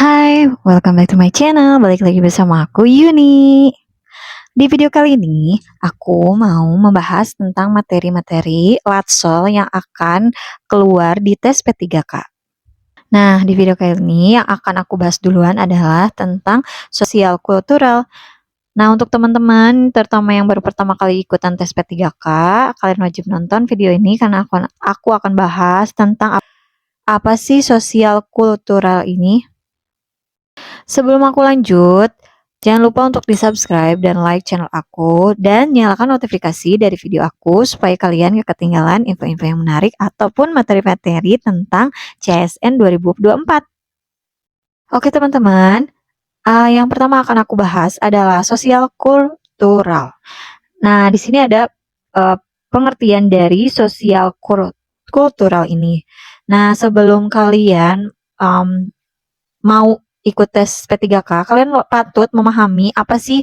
Hai, welcome back to my channel. Balik lagi bersama aku Yuni. Di video kali ini, aku mau membahas tentang materi-materi Latsol yang akan keluar di tes P3K. Nah, di video kali ini yang akan aku bahas duluan adalah tentang sosial kultural. Nah, untuk teman-teman, terutama yang baru pertama kali ikutan tes P3K, kalian wajib nonton video ini karena aku akan bahas tentang apa sih sosial kultural ini. Sebelum aku lanjut, jangan lupa untuk di-subscribe dan like channel aku dan nyalakan notifikasi dari video aku supaya kalian gak ketinggalan info-info yang menarik ataupun materi-materi tentang CSN 2024. Oke teman-teman, yang pertama akan aku bahas adalah sosial kultural. Nah, di sini ada pengertian dari sosial kultural ini. Nah, sebelum kalian mau ikut tes P3K, kalian patut memahami apa sih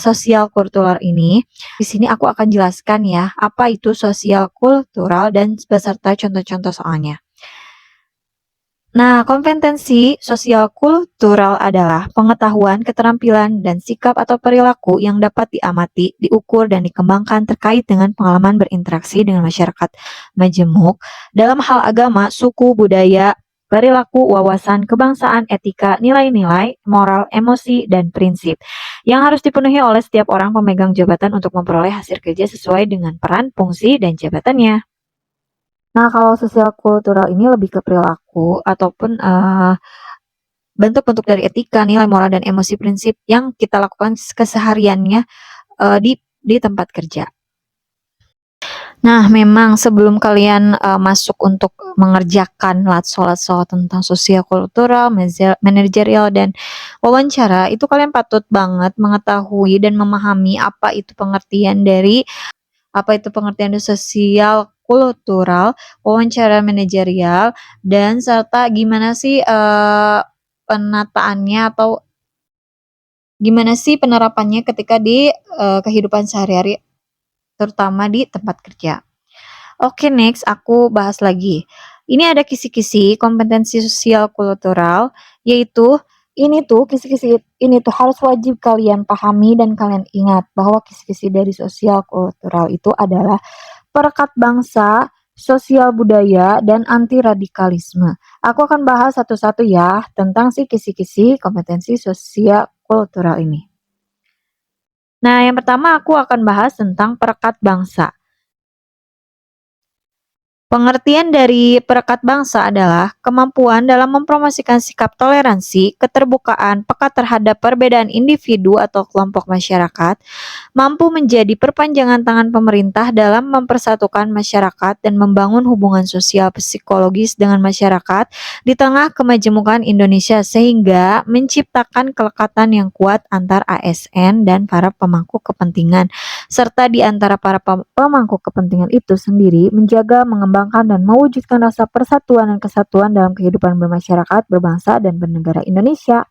sosial kultural ini. Di sini aku akan jelaskan ya, apa itu sosial kultural dan beserta contoh-contoh soalnya. Nah, kompetensi sosial kultural adalah pengetahuan, keterampilan, dan sikap atau perilaku yang dapat diamati, diukur, dan dikembangkan terkait dengan pengalaman berinteraksi dengan masyarakat majemuk dalam hal agama, suku, budaya, perilaku, wawasan, kebangsaan, etika, nilai-nilai, moral, emosi, dan prinsip yang harus dipenuhi oleh setiap orang pemegang jabatan untuk memperoleh hasil kerja sesuai dengan peran, fungsi, dan jabatannya. Nah, kalau sosial kultural ini lebih ke perilaku ataupun bentuk-bentuk dari etika, nilai moral, dan emosi prinsip yang kita lakukan kesehariannya di tempat kerja. Nah, memang sebelum kalian masuk untuk mengerjakan latsol-latsol tentang sosial kultural, manajerial, dan wawancara, itu kalian patut banget mengetahui dan memahami apa itu pengertian dari sosial kultural, wawancara manajerial, dan serta gimana sih penataannya atau gimana sih penerapannya ketika di kehidupan sehari-hari, terutama di tempat kerja. Oke, next aku bahas lagi. Ini ada kisi-kisi kompetensi sosial kultural, yaitu kisi-kisi ini tuh harus wajib kalian pahami dan kalian ingat bahwa kisi-kisi dari sosial kultural itu adalah perekat bangsa, sosial budaya, dan anti radikalisme. Aku akan bahas satu-satu ya tentang si kisi-kisi kompetensi sosial kultural ini. Nah, yang pertama aku akan bahas tentang perekat bangsa. Pengertian dari perekat bangsa adalah kemampuan dalam mempromosikan sikap toleransi, keterbukaan, peka terhadap perbedaan individu atau kelompok masyarakat, mampu menjadi perpanjangan tangan pemerintah dalam mempersatukan masyarakat dan membangun hubungan sosial psikologis dengan masyarakat di tengah kemajemukan Indonesia sehingga menciptakan kelekatan yang kuat antar ASN dan para pemangku kepentingan, serta di antara para pemangku kepentingan itu sendiri menjaga, mengembangkan, dan mewujudkan rasa persatuan dan kesatuan dalam kehidupan bermasyarakat, berbangsa, dan bernegara Indonesia.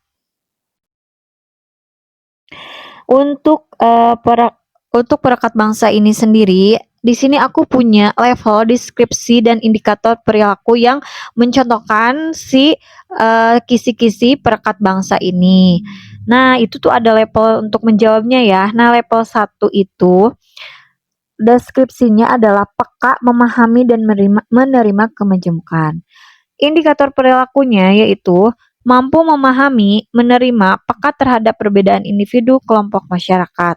Untuk perekat bangsa ini sendiri, di sini aku punya level deskripsi dan indikator perilaku yang mencontohkan si kisi-kisi perekat bangsa ini. Nah, itu tuh ada level untuk menjawabnya ya. Nah, level 1 itu deskripsinya adalah peka, memahami, dan menerima kemajemukan. Indikator perilakunya yaitu mampu memahami, menerima, peka terhadap perbedaan individu, kelompok masyarakat,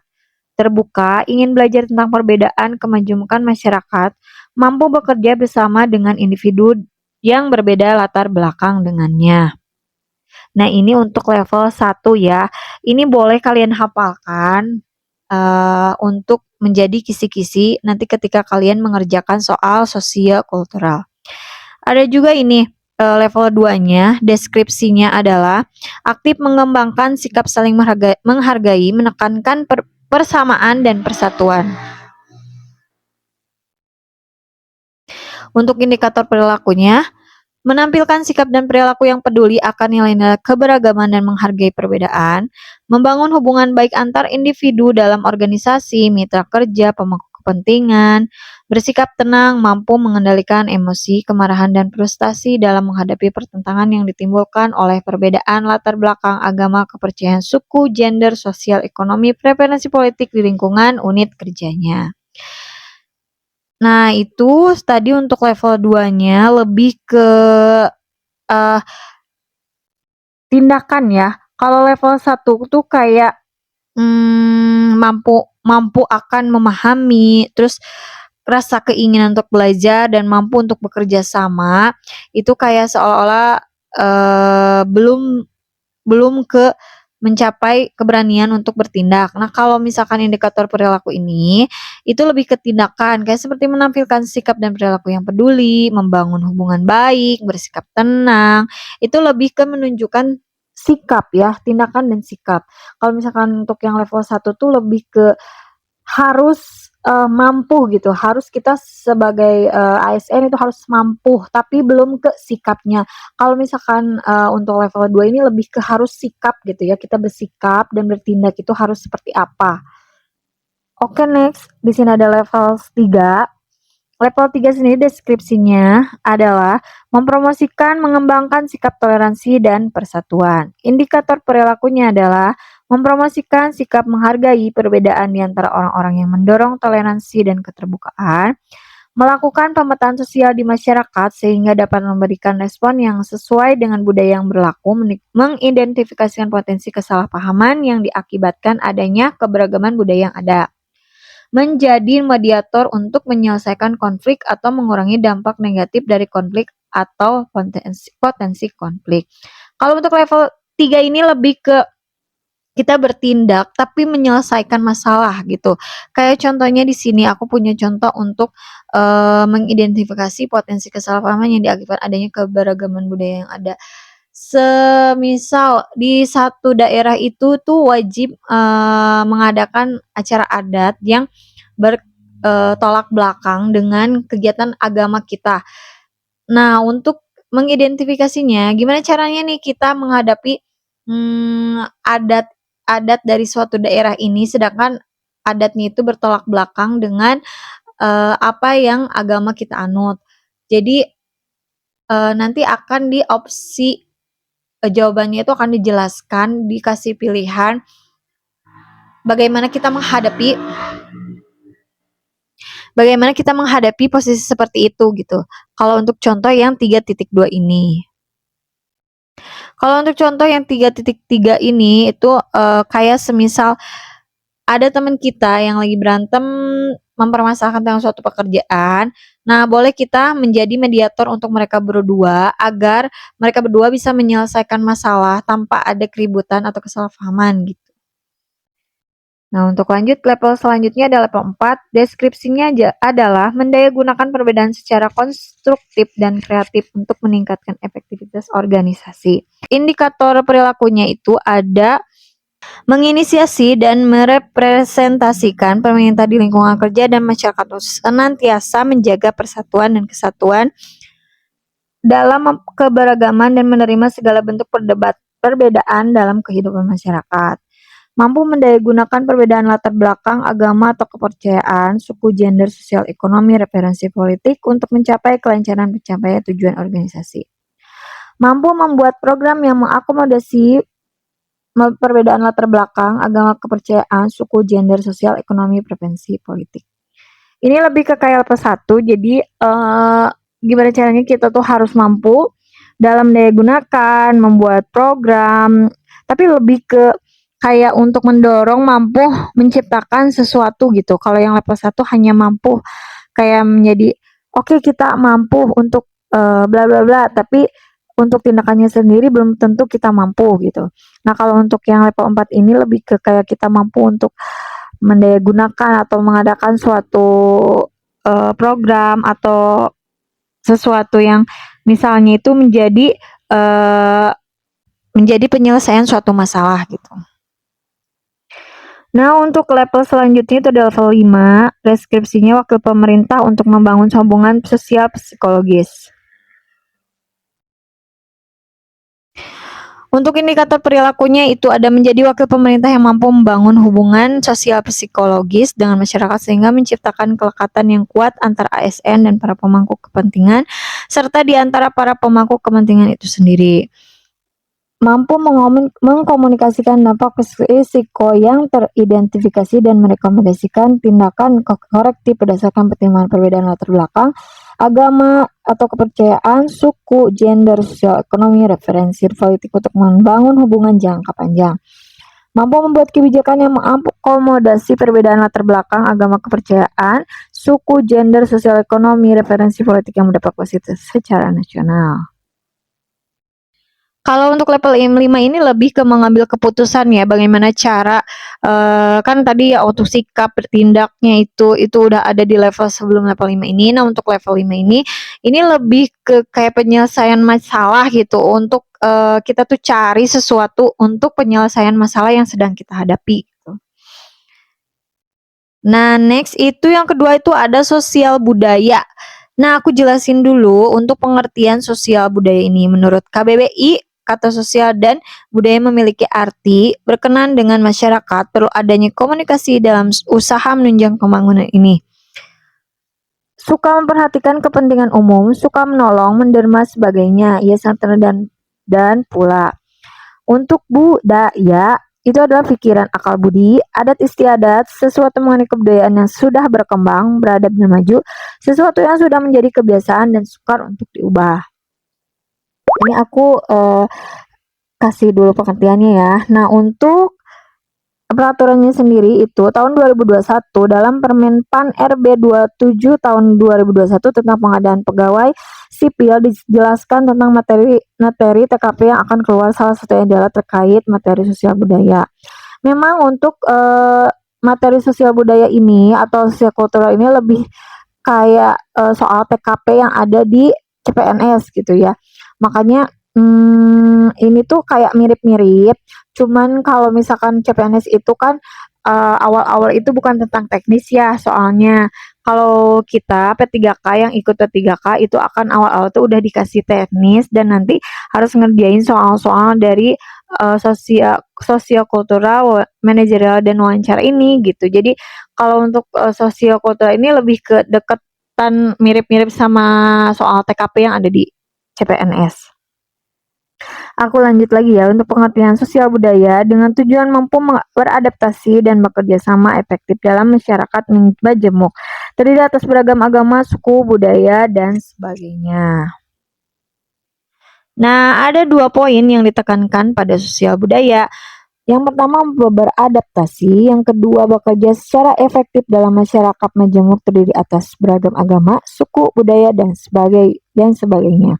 terbuka, ingin belajar tentang perbedaan kemajemukan masyarakat, mampu bekerja bersama dengan individu yang berbeda latar belakang dengannya. Nah, ini untuk level 1 ya. Ini boleh kalian hafalkan untuk menjadi kisi-kisi nanti ketika kalian mengerjakan soal sosial kultural. Ada juga ini level 2-nya, deskripsinya adalah aktif mengembangkan sikap saling menghargai, menekankan persamaan dan persatuan. Untuk indikator perilakunya, menampilkan sikap dan perilaku yang peduli akan nilai-nilai keberagaman dan menghargai perbedaan, membangun hubungan baik antar individu dalam organisasi, mitra kerja, pemangku kepentingan, bersikap tenang, mampu mengendalikan emosi, kemarahan, dan frustasi dalam menghadapi pertentangan yang ditimbulkan oleh perbedaan latar belakang agama, kepercayaan suku, gender, sosial, ekonomi, preferensi politik di lingkungan unit kerjanya. Nah, itu tadi untuk level 2-nya lebih ke tindakan ya. Kalau level 1 tuh kayak mampu akan memahami, terus rasa keinginan untuk belajar dan mampu untuk bekerja sama, itu kayak seolah-olah, belum belum ke mencapai keberanian untuk bertindak. Nah, kalau misalkan indikator perilaku ini, itu lebih ke tindakan, kayak seperti menampilkan sikap dan perilaku yang peduli, membangun hubungan baik, bersikap tenang, itu lebih ke menunjukkan sikap ya, tindakan dan sikap. Kalau misalkan untuk yang level 1 tuh lebih ke harus, mampu gitu, harus kita sebagai, ASN itu harus mampu, tapi belum ke sikapnya. Kalau misalkan, untuk level 2 ini lebih ke harus sikap gitu ya, kita bersikap dan bertindak itu harus seperti apa. Oke, next, di sini ada level 3. Level 3 sendiri deskripsinya adalah mempromosikan, mengembangkan sikap toleransi dan persatuan. Indikator perilakunya adalah mempromosikan sikap menghargai perbedaan di antara orang-orang yang mendorong toleransi dan keterbukaan, melakukan pemetaan sosial di masyarakat sehingga dapat memberikan respon yang sesuai dengan budaya yang berlaku, mengidentifikasikan potensi kesalahpahaman yang diakibatkan adanya keberagaman budaya yang ada, menjadi mediator untuk menyelesaikan konflik atau mengurangi dampak negatif dari konflik atau potensi konflik. Kalau untuk level 3 ini lebih ke kita bertindak tapi menyelesaikan masalah gitu. Kayak contohnya di sini aku punya contoh untuk mengidentifikasi potensi kesalahpahaman yang diakibatkan adanya keberagaman budaya yang ada. Semisal di satu daerah itu tuh wajib mengadakan acara adat yang bertolak belakang dengan kegiatan agama kita. Nah, untuk mengidentifikasinya, gimana caranya nih kita menghadapi adat dari suatu daerah ini, sedangkan adatnya itu bertolak belakang dengan apa yang agama kita anut. Jadi nanti akan di opsi jawabannya itu akan dijelaskan, dikasih pilihan bagaimana kita menghadapi posisi seperti itu gitu. Kalau untuk contoh yang 3.2 ini. Kalau untuk contoh yang 3.3 ini itu kayak semisal ada teman kita yang lagi berantem mempermasalahkan tentang suatu pekerjaan. Nah, boleh kita menjadi mediator untuk mereka berdua agar mereka berdua bisa menyelesaikan masalah tanpa ada keributan atau kesalahpahaman gitu. Nah, untuk lanjut level selanjutnya adalah level 4. Deskripsinya adalah mendayagunakan perbedaan secara konstruktif dan kreatif untuk meningkatkan efektivitas organisasi. Indikator perilakunya itu ada menginisiasi dan merepresentasikan pemerintah di lingkungan kerja dan masyarakat senantiasa menjaga persatuan dan kesatuan dalam keberagaman dan menerima segala bentuk perbedaan dalam kehidupan masyarakat. Mampu mendayagunakan perbedaan latar belakang, agama atau kepercayaan, suku, gender, sosial, ekonomi, referensi politik untuk mencapai kelancaran pencapaian tujuan organisasi. Mampu membuat program yang mengakomodasi perbedaan latar belakang, agama, kepercayaan, suku, gender, sosial, ekonomi, preferensi politik. Ini lebih ke kayak level 1, jadi gimana caranya kita tuh harus mampu dalam daya gunakan, membuat program, tapi lebih ke kayak untuk mendorong mampu menciptakan sesuatu gitu. Kalau yang level 1 hanya mampu kayak menjadi oke, kita mampu untuk bla bla bla, tapi untuk tindakannya sendiri belum tentu kita mampu gitu. Nah, kalau untuk yang level 4 ini lebih ke kayak kita mampu untuk mendayagunakan atau mengadakan suatu program atau sesuatu yang misalnya itu menjadi penyelesaian suatu masalah gitu. Nah, untuk level selanjutnya itu adalah level 5, deskripsinya wakil pemerintah untuk membangun hubungan sosial psikologis. Untuk indikator perilakunya itu ada menjadi wakil pemerintah yang mampu membangun hubungan sosial psikologis dengan masyarakat sehingga menciptakan kelekatan yang kuat antara ASN dan para pemangku kepentingan serta di antara para pemangku kepentingan itu sendiri. Mampu mengkomunikasikan dampak risiko yang teridentifikasi dan merekomendasikan tindakan korektif berdasarkan pertimbangan perbedaan latar belakang, agama atau kepercayaan, suku, gender, sosial ekonomi, referensi politik untuk membangun hubungan jangka panjang. Mampu membuat kebijakan yang mengakomodasi perbedaan latar belakang, agama, kepercayaan, suku, gender, sosial ekonomi, referensi politik yang berdampak positif secara nasional. Kalau untuk level 5 ini lebih ke mengambil keputusan ya, bagaimana cara kan tadi ya untuk sikap bertindaknya itu udah ada di level sebelum level 5 ini. Nah, untuk level 5 ini lebih ke kayak penyelesaian masalah gitu untuk kita tuh cari sesuatu untuk penyelesaian masalah yang sedang kita hadapi gitu. Nah, next itu yang kedua itu ada sosial budaya. Nah, aku jelasin dulu untuk pengertian sosial budaya ini. Menurut KBBI, kata sosial dan budaya memiliki arti berkenan dengan masyarakat, perlu adanya komunikasi dalam usaha menunjang pembangunan ini. Suka memperhatikan kepentingan umum, suka menolong, menderma sebagainya, ia santai dan pula. Untuk budaya, itu adalah pikiran akal budi, adat istiadat, sesuatu mengenai kebudayaan yang sudah berkembang, beradab dan maju, sesuatu yang sudah menjadi kebiasaan dan sukar untuk diubah. Ini aku kasih dulu pengertiannya ya. Nah, untuk peraturannya sendiri itu tahun 2021 dalam Permenpan RB 27 tahun 2021 tentang pengadaan pegawai sipil dijelaskan tentang materi TKP yang akan keluar, salah satunya adalah terkait materi sosial budaya. Memang untuk materi sosial budaya ini atau sosial kultural ini lebih kayak soal TKP yang ada di CPNS gitu ya. Makanya ini tuh kayak mirip-mirip, cuman kalau misalkan CPNS itu kan awal-awal itu bukan tentang teknis ya, soalnya kalau kita P3K yang ikut P3K itu akan awal-awal tuh udah dikasih teknis dan nanti harus ngerjain soal-soal dari sosio-kultural, manajerial dan wawancara ini gitu. Jadi kalau untuk sosio-kultural ini lebih ke deketan mirip-mirip sama soal TKP yang ada di CPNS. Aku lanjut lagi ya, untuk pengertian sosial budaya dengan tujuan mampu beradaptasi dan bekerja sama efektif dalam masyarakat majemuk, terdiri atas beragam agama, suku, budaya, dan sebagainya. Nah, ada 2 poin yang ditekankan pada sosial budaya. Yang pertama beradaptasi, yang kedua bekerja secara efektif dalam masyarakat majemuk terdiri atas beragam agama, suku, budaya, dan sebagainya.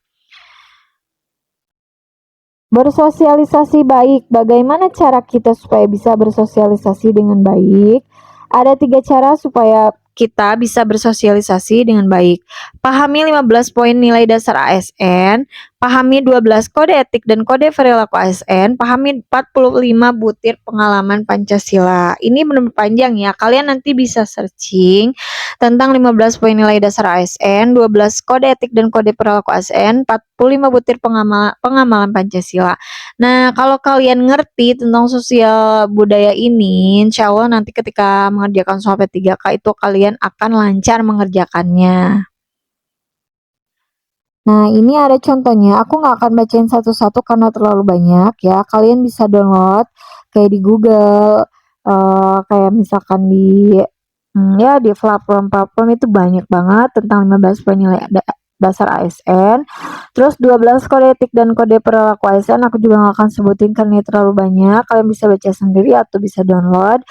Bersosialisasi baik. Bagaimana cara kita supaya bisa bersosialisasi dengan baik? Ada 3 cara supaya kita bisa bersosialisasi dengan baik. Pahami 15 poin nilai dasar ASN, pahami 12 kode etik dan kode perilaku ASN, pahami 45 butir pengalaman Pancasila. Ini benar-benar panjang ya. Kalian nanti bisa searching tentang 15 poin nilai dasar ASN, 12 kode etik dan kode perilaku ASN, 45 butir pengamalan Pancasila. Nah, kalau kalian ngerti tentang sosial budaya ini, insya Allah nanti ketika mengerjakan soal P3K itu kalian akan lancar mengerjakannya. Nah, ini ada contohnya. Aku nggak akan bacain satu-satu karena terlalu banyak ya. Kalian bisa download kayak di Google, kayak misalkan di ya di platform-platform itu banyak banget tentang 15 poin nilai dasar ASN. Terus 12 kode etik dan kode perilaku ASN aku juga nggak akan sebutin karena ini terlalu banyak. Kalian bisa baca sendiri atau bisa download.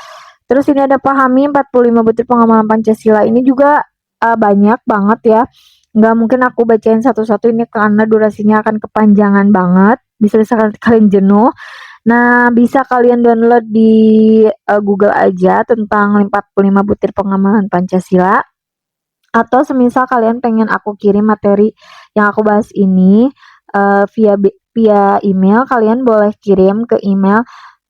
Terus ini ada pahami 45 butir pengamalan Pancasila. Ini juga banyak banget ya. Nggak mungkin aku bacain satu-satu ini karena durasinya akan kepanjangan banget. Bisa kalian jenuh. Nah, bisa kalian download di Google aja tentang 45 butir pengamalan Pancasila. Atau semisal kalian pengen aku kirim materi yang aku bahas ini via email, kalian boleh kirim ke email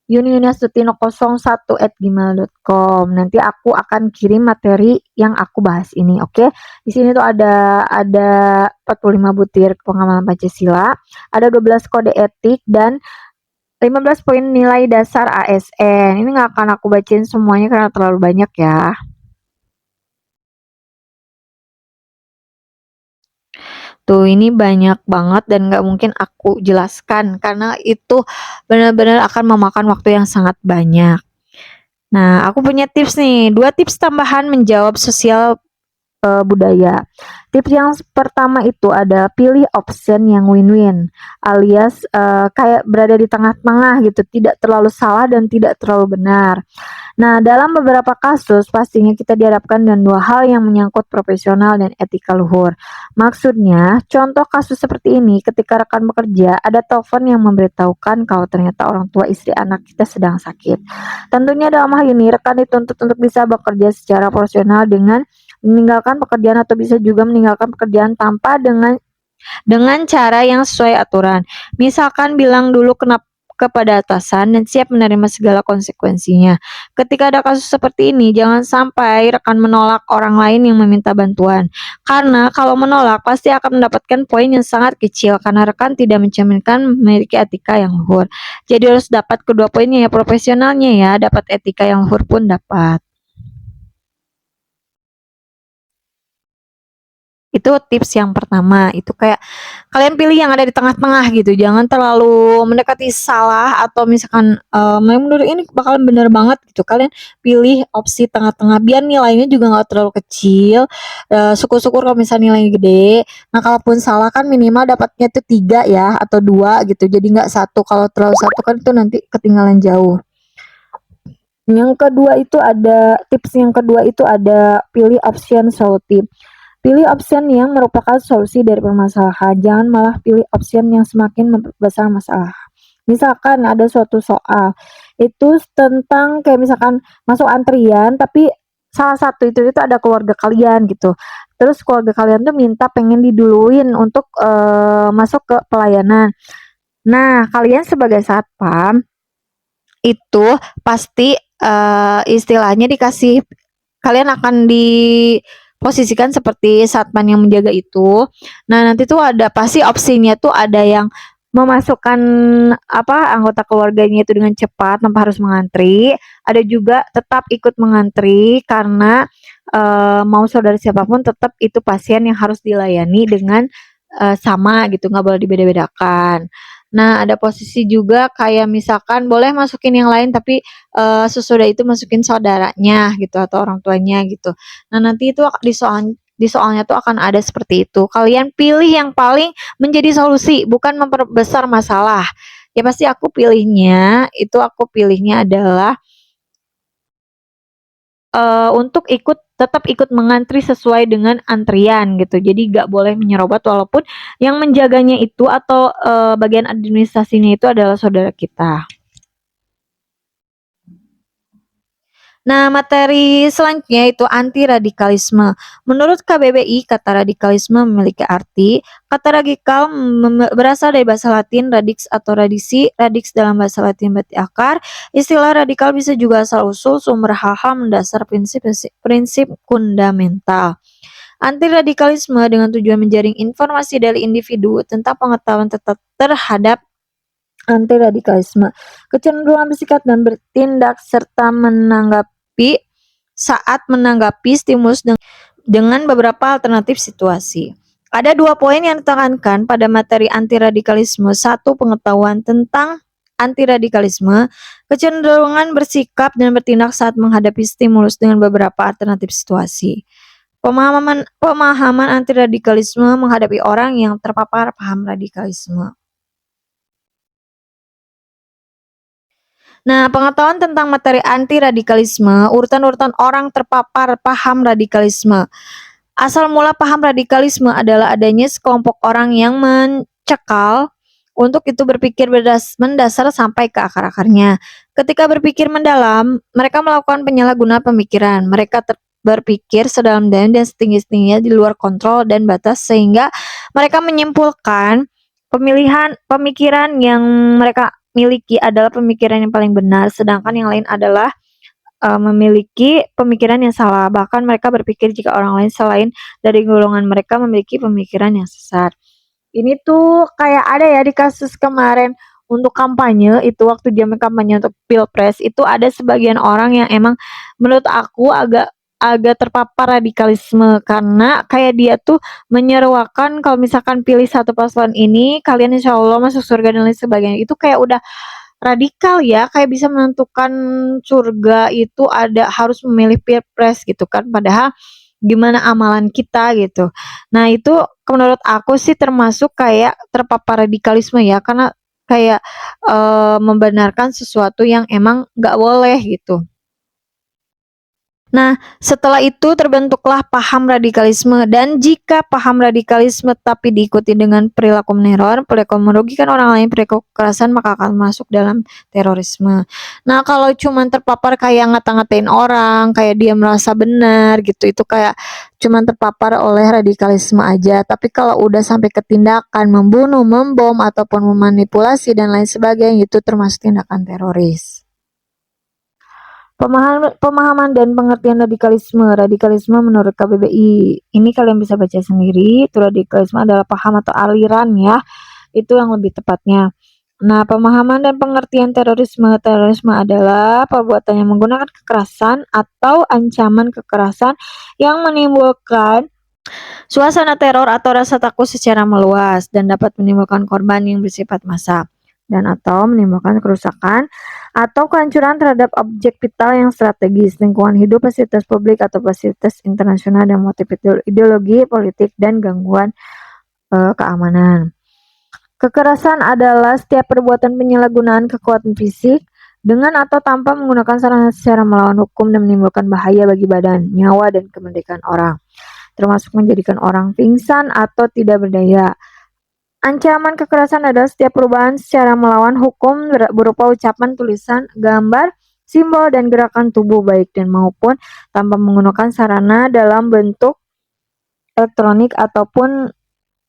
yuniunastutino01@gmail.com. Nanti aku akan kirim materi yang aku bahas ini, oke? Di sini tuh ada 45 butir pengamalan Pancasila, ada 12 kode etik dan 15 poin nilai dasar ASN. Ini nggak akan aku bacain semuanya karena terlalu banyak ya. Tuh, ini banyak banget dan nggak mungkin aku jelaskan karena itu benar-benar akan memakan waktu yang sangat banyak. Nah, aku punya tips nih, 2 tips tambahan menjawab sosial budaya. Tips yang pertama itu ada pilih option yang win-win, alias kayak berada di tengah-tengah gitu, tidak terlalu salah dan tidak terlalu benar. Nah, dalam beberapa kasus pastinya kita dihadapkan dengan dua hal yang menyangkut profesional dan etika luhur. Maksudnya, contoh kasus seperti ini ketika rekan bekerja ada telepon yang memberitahukan kalau ternyata orang tua istri anak kita sedang sakit. Tentunya dalam hal ini rekan dituntut untuk bisa bekerja secara profesional dengan meninggalkan pekerjaan atau bisa juga meninggalkan pekerjaan tanpa dengan cara yang sesuai aturan. Misalkan bilang dulu kepada atasan dan siap menerima segala konsekuensinya. Ketika ada kasus seperti ini, jangan sampai rekan menolak orang lain yang meminta bantuan. Karena kalau menolak pasti akan mendapatkan poin yang sangat kecil karena rekan tidak mencerminkan memiliki etika yang luhur. Jadi harus dapat kedua poinnya ya, profesionalnya ya, dapat etika yang luhur pun dapat. Itu tips yang pertama, itu kayak kalian pilih yang ada di tengah-tengah gitu, jangan terlalu mendekati salah atau misalkan, yang menurut ini bakalan bener banget gitu, kalian pilih opsi tengah-tengah biar nilainya juga nggak terlalu kecil, syukur-syukur kalau misalnya nilainya gede. Nah, kalaupun salah kan minimal dapatnya tuh 3 ya atau 2 gitu, jadi nggak satu, kalau terlalu satu kan itu nanti ketinggalan jauh. Tips yang kedua itu ada pilih option solutif. Pilih option yang merupakan solusi dari permasalahan, jangan malah pilih option yang semakin memperbesar masalah. Misalkan ada suatu soal, itu tentang kayak misalkan masuk antrian, tapi salah satu itu ada keluarga kalian gitu. Terus keluarga kalian tuh minta pengen diduluin untuk masuk ke pelayanan. Nah, kalian sebagai satpam itu pasti istilahnya dikasih kalian akan diposisikan seperti satpam yang menjaga itu. Nah, nanti tuh ada pasti opsinya tuh ada yang memasukkan anggota keluarganya itu dengan cepat tanpa harus mengantri. Ada juga tetap ikut mengantri karena mau saudara siapapun tetap itu pasien yang harus dilayani dengan sama gitu, nggak boleh dibeda-bedakan. Nah, ada posisi juga kayak misalkan boleh masukin yang lain tapi sesudah itu masukin saudaranya gitu atau orang tuanya gitu. Nah, nanti itu di soalnya tuh akan ada seperti itu. Kalian pilih yang paling menjadi solusi, bukan memperbesar masalah. Ya pasti aku pilihnya adalah untuk tetap ikut mengantri sesuai dengan antrian gitu. Jadi nggak boleh menyerobot walaupun yang menjaganya itu atau bagian administrasinya itu adalah saudara kita. Nah, materi selanjutnya itu anti radikalisme. Menurut KBBI, kata radikalisme memiliki arti. Kata radikal berasal dari bahasa Latin radix atau radisi. Radix dalam bahasa Latin berarti akar. Istilah radikal bisa juga asal-usul sumber hal-hal mendasar prinsip fundamental. Anti radikalisme dengan tujuan menjaring informasi dari individu tentang pengetahuan terhadap anti radikalisme, kecenderungan bersikap dan bertindak serta menanggapi stimulus dengan beberapa alternatif situasi. Ada 2 poin yang ditekankan pada materi anti radikalisme. 1. Pengetahuan tentang anti radikalisme, kecenderungan bersikap dan bertindak saat menghadapi stimulus dengan beberapa alternatif situasi. Pemahaman anti radikalisme menghadapi orang yang terpapar paham radikalisme. Nah, pengetahuan tentang materi anti radikalisme, urutan-urutan orang terpapar paham radikalisme. Asal mula paham radikalisme adalah adanya sekelompok orang yang mencekal untuk itu berpikir mendasar sampai ke akar-akarnya. Ketika berpikir mendalam, mereka melakukan penyalahgunaan pemikiran. Mereka berpikir sedalam-dalam dan setinggi-tingginya di luar kontrol dan batas sehingga mereka menyimpulkan pemikiran yang mereka miliki adalah pemikiran yang paling benar, sedangkan yang lain adalah memiliki pemikiran yang salah. Bahkan mereka berpikir jika orang lain selain dari golongan mereka memiliki pemikiran yang sesat. Ini tuh kayak ada ya di kasus kemarin untuk kampanye itu waktu dia kampanye untuk pilpres itu ada sebagian orang yang emang menurut aku agak agak terpapar radikalisme karena kayak dia tuh menyeruakan kalau misalkan pilih satu paslon ini kalian insya Allah masuk surga dan lain sebagainya itu kayak udah radikal ya kayak bisa menentukan surga itu ada harus memilih pilpres gitu kan padahal gimana amalan kita gitu. Nah itu menurut aku sih termasuk kayak terpapar radikalisme ya karena kayak membenarkan sesuatu yang emang nggak boleh gitu. Nah, setelah itu terbentuklah paham radikalisme dan jika paham radikalisme tapi diikuti dengan perilaku meneror, perilaku merugikan orang lain, perilaku kekerasan maka akan masuk dalam terorisme. Nah, kalau cuman terpapar kayak ngata-ngatain orang, kayak dia merasa benar gitu, itu kayak cuman terpapar oleh radikalisme aja. Tapi kalau udah sampai ke tindakan membunuh, membom ataupun memanipulasi dan lain sebagainya itu termasuk tindakan teroris. Pemahaman dan pengertian radikalisme. Radikalisme menurut KBBI. Ini kalian bisa baca sendiri. Itu radikalisme adalah paham atau aliran ya. Itu yang lebih tepatnya. Nah, pemahaman dan pengertian terorisme. Terorisme adalah perbuatan yang menggunakan kekerasan atau ancaman kekerasan yang menimbulkan suasana teror atau rasa takut secara meluas dan dapat menimbulkan korban yang bersifat massal dan atau menimbulkan kerusakan atau kehancuran terhadap objek vital yang strategis, lingkungan hidup, fasilitas publik atau fasilitas internasional dan motif ideologi, politik, dan gangguan keamanan. Kekerasan adalah setiap perbuatan penyalahgunaan kekuatan fisik dengan atau tanpa menggunakan sarana secara melawan hukum dan menimbulkan bahaya bagi badan, nyawa, dan kemerdekaan orang, termasuk menjadikan orang pingsan atau tidak berdaya. Ancaman kekerasan adalah setiap perubahan secara melawan hukum berupa ucapan, tulisan, gambar, simbol, dan gerakan tubuh baik dan maupun tanpa menggunakan sarana dalam bentuk elektronik ataupun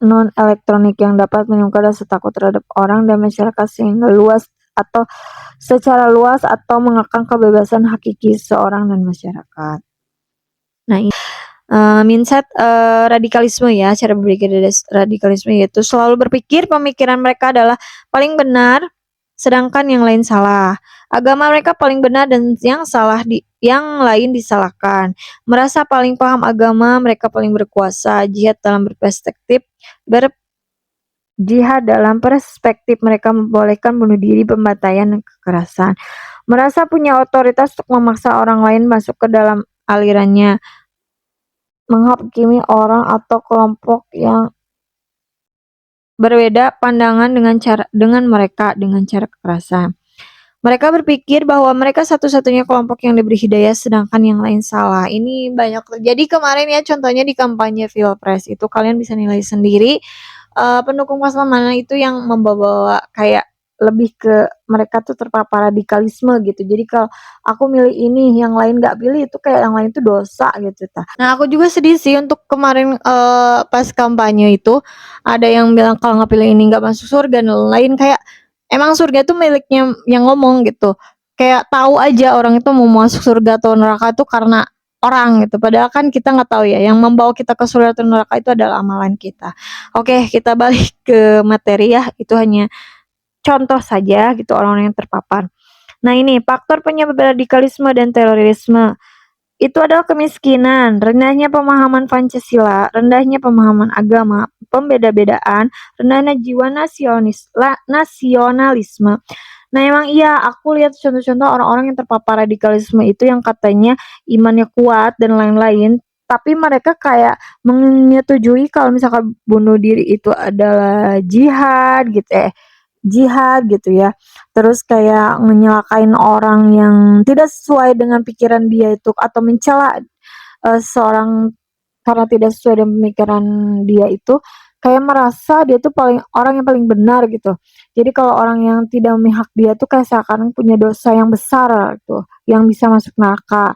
non-elektronik yang dapat menimbulkan rasa takut terhadap orang dan masyarakat sehingga luas atau secara luas atau mengekang kebebasan hakiki seorang dan masyarakat. Nah, ini mindset radikalisme ya, cara berpikir radikalisme yaitu selalu berpikir pemikiran mereka adalah paling benar, sedangkan yang lain salah. Agama mereka paling benar dan yang lain disalahkan. Merasa paling paham agama, mereka paling berkuasa. Jihad dalam perspektif mereka membolehkan bunuh diri, pembantaian, dan kekerasan. Merasa punya otoritas untuk memaksa orang lain masuk ke dalam alirannya menghakimi orang atau kelompok yang berbeda pandangan dengan mereka dengan cara kekerasan. Mereka berpikir bahwa mereka satu-satunya kelompok yang diberi hidayah sedangkan yang lain salah. Ini banyak terjadi kemarin ya contohnya di kampanye Pilpres itu kalian bisa nilai sendiri pendukung paslon mana itu yang membawa kayak lebih ke mereka tuh terpapar radikalisme gitu. Jadi kalau aku milih ini, yang lain nggak pilih itu kayak yang lain tuh dosa gitu. Nah aku juga sedih sih untuk kemarin pas kampanye itu ada yang bilang kalau nggak pilih ini nggak masuk surga dan lain kayak emang surga itu miliknya yang ngomong gitu. Kayak tahu aja orang itu mau masuk surga atau neraka tuh karena orang gitu. Padahal kan kita nggak tahu ya. Yang membawa kita ke surga atau neraka itu adalah amalan kita. Oke, kita balik ke materi ya. Itu hanya contoh saja gitu orang-orang yang terpapar. Nah ini faktor penyebab radikalisme dan terorisme itu adalah kemiskinan, rendahnya pemahaman Pancasila, rendahnya pemahaman agama, pembeda-bedaan, rendahnya jiwa nasionalisme. Nah emang iya aku lihat contoh-contoh orang-orang yang terpapar radikalisme itu yang katanya imannya kuat dan lain-lain tapi mereka kayak menyetujui kalau misalkan bunuh diri itu adalah jihad gitu ya. Terus kayak menyelakain orang yang tidak sesuai dengan pikiran dia itu atau mencela seorang karena tidak sesuai dengan pemikiran dia itu kayak merasa dia tuh orang yang paling benar gitu. Jadi kalau orang yang tidak memihak dia tuh kayak seakan punya dosa yang besar gitu, yang bisa masuk neraka.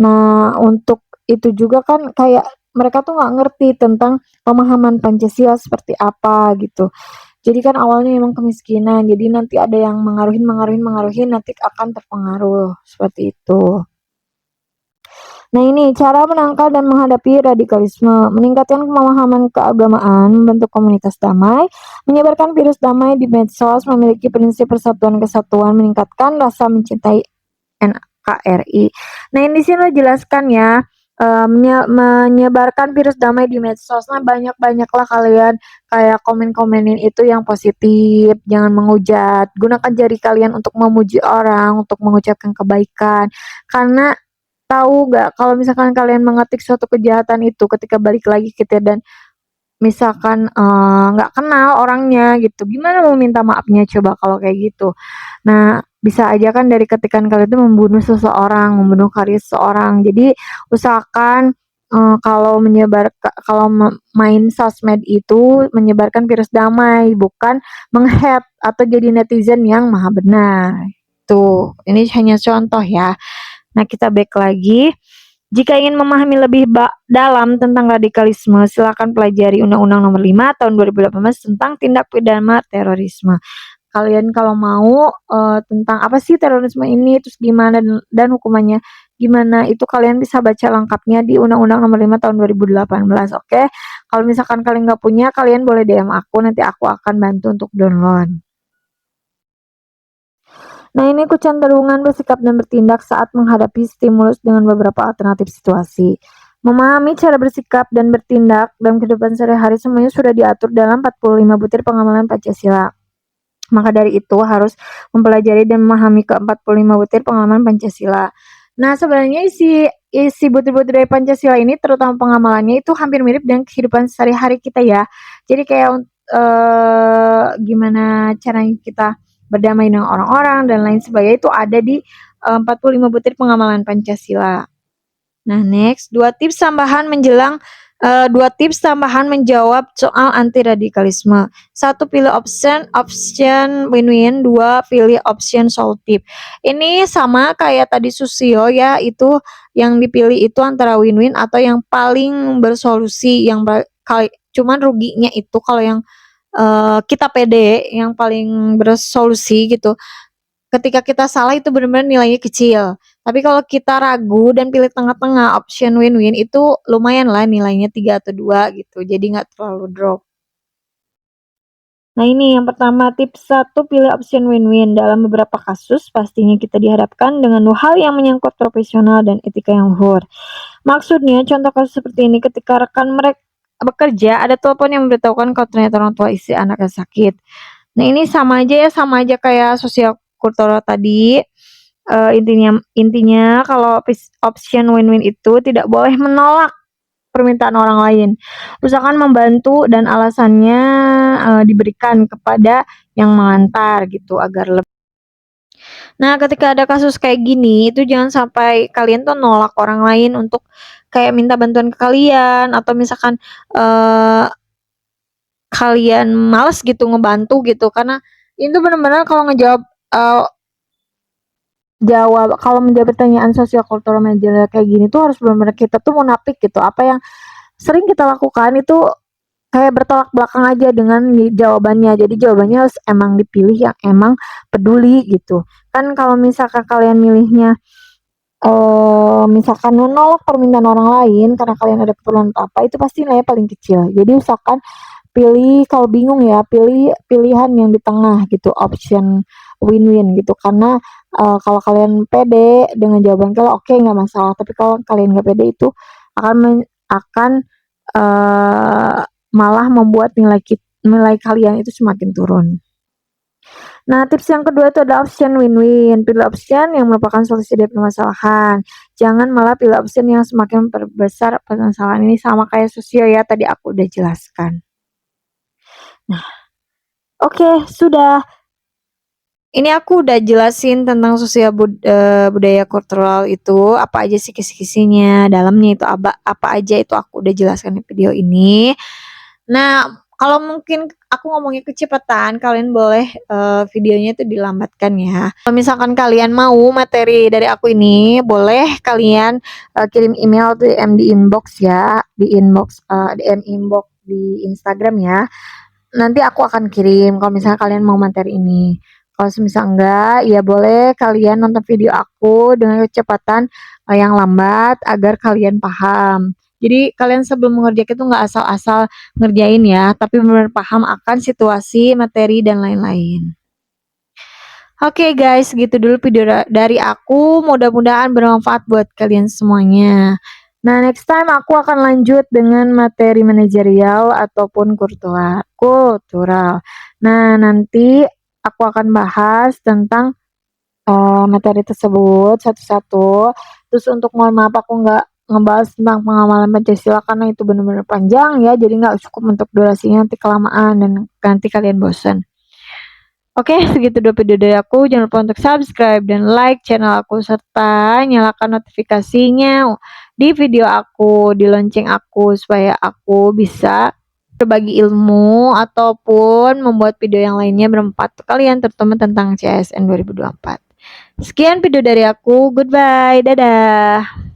Nah, untuk itu juga kan kayak mereka tuh nggak ngerti tentang pemahaman Pancasila seperti apa gitu. Jadi kan awalnya memang kemiskinan, jadi nanti ada yang mengaruhin, nanti akan terpengaruh seperti itu. Nah, ini cara menangkal dan menghadapi radikalisme, meningkatkan pemahaman keagamaan, membentuk komunitas damai, menyebarkan virus damai di medsos, memiliki prinsip persatuan kesatuan, meningkatkan rasa mencintai NKRI. Nah, ini di sini jelaskan ya, menyebarkan virus damai di medsos. Nah, banyak-banyaklah kalian kayak komen-komenin itu yang positif, jangan menghujat. Gunakan jari kalian untuk memuji orang, untuk mengucapkan kebaikan. Karena tahu nggak kalau misalkan kalian mengetik suatu kejahatan itu ketika balik lagi kita dan misalkan nggak kenal orangnya gitu, gimana mau minta maafnya coba kalau kayak gitu. Nah, bisa aja kan dari ketikan kalian itu membunuh seseorang, membunuh karya seseorang. Jadi usahakan kalau kalau main sosmed itu menyebarkan virus damai, bukan menghead atau jadi netizen yang maha benar. Tuh, ini hanya contoh ya. Nah, kita back lagi. Jika ingin memahami lebih dalam tentang radikalisme, silakan pelajari Undang-Undang Nomor 5 Tahun 2018 tentang tindak pidana terorisme. Kalian kalau mau tentang apa sih terorisme ini, terus gimana dan hukumannya gimana, itu kalian bisa baca lengkapnya di Undang-Undang Nomor 5 Tahun 2018. Oke? Kalau misalkan kalian nggak punya, kalian boleh DM aku, nanti aku akan bantu untuk download. Nah, ini kecenderungan bersikap dan bertindak saat menghadapi stimulus dengan beberapa alternatif situasi. Memahami cara bersikap dan bertindak dalam kehidupan sehari-hari semuanya sudah diatur dalam 45 butir pengamalan Pancasila. Maka dari itu harus mempelajari dan memahami ke-45 butir pengamalan Pancasila. Nah, sebenarnya isi butir-butir dari Pancasila ini terutama pengamalannya itu hampir mirip dengan kehidupan sehari-hari kita ya. Jadi kayak gimana caranya kita berdamai dengan orang-orang dan lain sebagainya itu ada di 45 butir pengamalan Pancasila. Nah, next, dua tips tambahan menjawab soal anti radikalisme. 1. Pilih option win-win. 2. Pilih option solutif. Ini sama kayak tadi Susio ya, itu yang dipilih itu antara win-win atau yang paling bersolusi, yang cuman ruginya itu kalau yang kita pede, yang paling bersolusi gitu. Ketika kita salah itu benar-benar nilainya kecil. Tapi kalau kita ragu dan pilih tengah-tengah option win-win itu lumayan lah nilainya 3 atau 2 gitu. Jadi nggak terlalu drop. Nah, ini yang pertama, tips 1, pilih option win-win. Dalam beberapa kasus pastinya kita dihadapkan dengan hal yang menyangkut profesional dan etika yang luhur. Maksudnya contoh kasus seperti ini ketika rekan mereka bekerja ada telepon yang memberitahukan kalau ternyata orang tua istri anaknya sakit. Nah, ini sama aja kayak sosial kultural tadi. Intinya kalau option win-win itu tidak boleh menolak permintaan orang lain. Usahakan membantu dan alasannya diberikan kepada yang mengantar gitu agar lebih. Nah, ketika ada kasus kayak gini, itu jangan sampai kalian tuh nolak orang lain untuk kayak minta bantuan ke kalian atau misalkan kalian males gitu ngebantu gitu, karena itu benar-benar kalau kalau menjawab pertanyaan sosial kultural manager kayak gini tuh harus benar-benar kita tuh munafik gitu. Apa yang sering kita lakukan itu kayak bertolak belakang aja dengan jawabannya. Jadi jawabannya harus emang dipilih yang emang peduli gitu. Kan kalau misalkan kalian milihnya misalkan menolak permintaan orang lain karena kalian ada keperluan apa, itu pasti nilainya paling kecil. Jadi usahakan kalau bingung ya, pilih pilihan yang di tengah gitu, option win-win gitu. Karena kalau kalian pede dengan jawaban kalian, oke, nggak masalah. Tapi kalau kalian nggak pede itu akan malah membuat nilai kalian itu semakin turun. Nah, tips yang kedua itu ada option win-win. Pilih option yang merupakan solusi dari permasalahan. Jangan malah pilih option yang semakin memperbesar permasalahan. Ini sama kayak sosio ya, tadi aku udah jelaskan. Nah, oke, sudah. Ini aku udah jelasin tentang sosial budaya kultural itu apa aja sih kisi-kisinya, dalamnya itu apa aja itu aku udah jelaskan di video ini. Nah, kalau mungkin aku ngomongnya kecepatan, kalian boleh videonya itu dilambatkan ya. Kalau misalkan kalian mau materi dari aku ini, boleh kalian kirim email DM di inbox ya, DM inbox di Instagram ya. Nanti aku akan kirim kalau misalnya kalian mau materi ini. Kalau semisal enggak, ya boleh kalian nonton video aku dengan kecepatan yang lambat agar kalian paham. Jadi kalian sebelum mengerjakan itu nggak asal-asal ngerjain ya, tapi benar paham akan situasi, materi, dan lain-lain. Oke guys, gitu dulu video dari aku. Mudah-mudahan bermanfaat buat kalian semuanya. Nah, next time aku akan lanjut dengan materi manajerial ataupun kultural. Nah, nanti aku akan bahas tentang materi tersebut satu-satu. Terus untuk mohon maaf aku nggak ngebahas tentang pengamalan Pancasila karena itu benar-benar panjang ya, jadi nggak cukup untuk durasinya, nanti kelamaan dan nanti kalian bosan. Oke, segitu dulu video dari aku. Jangan lupa untuk subscribe dan like channel aku serta nyalakan notifikasinya di video aku, di lonceng aku supaya aku bisa berbagi ilmu ataupun membuat video yang lainnya bermanfaat untuk kalian terutama tentang CSN 2024. Sekian video dari aku. Goodbye. Dadah.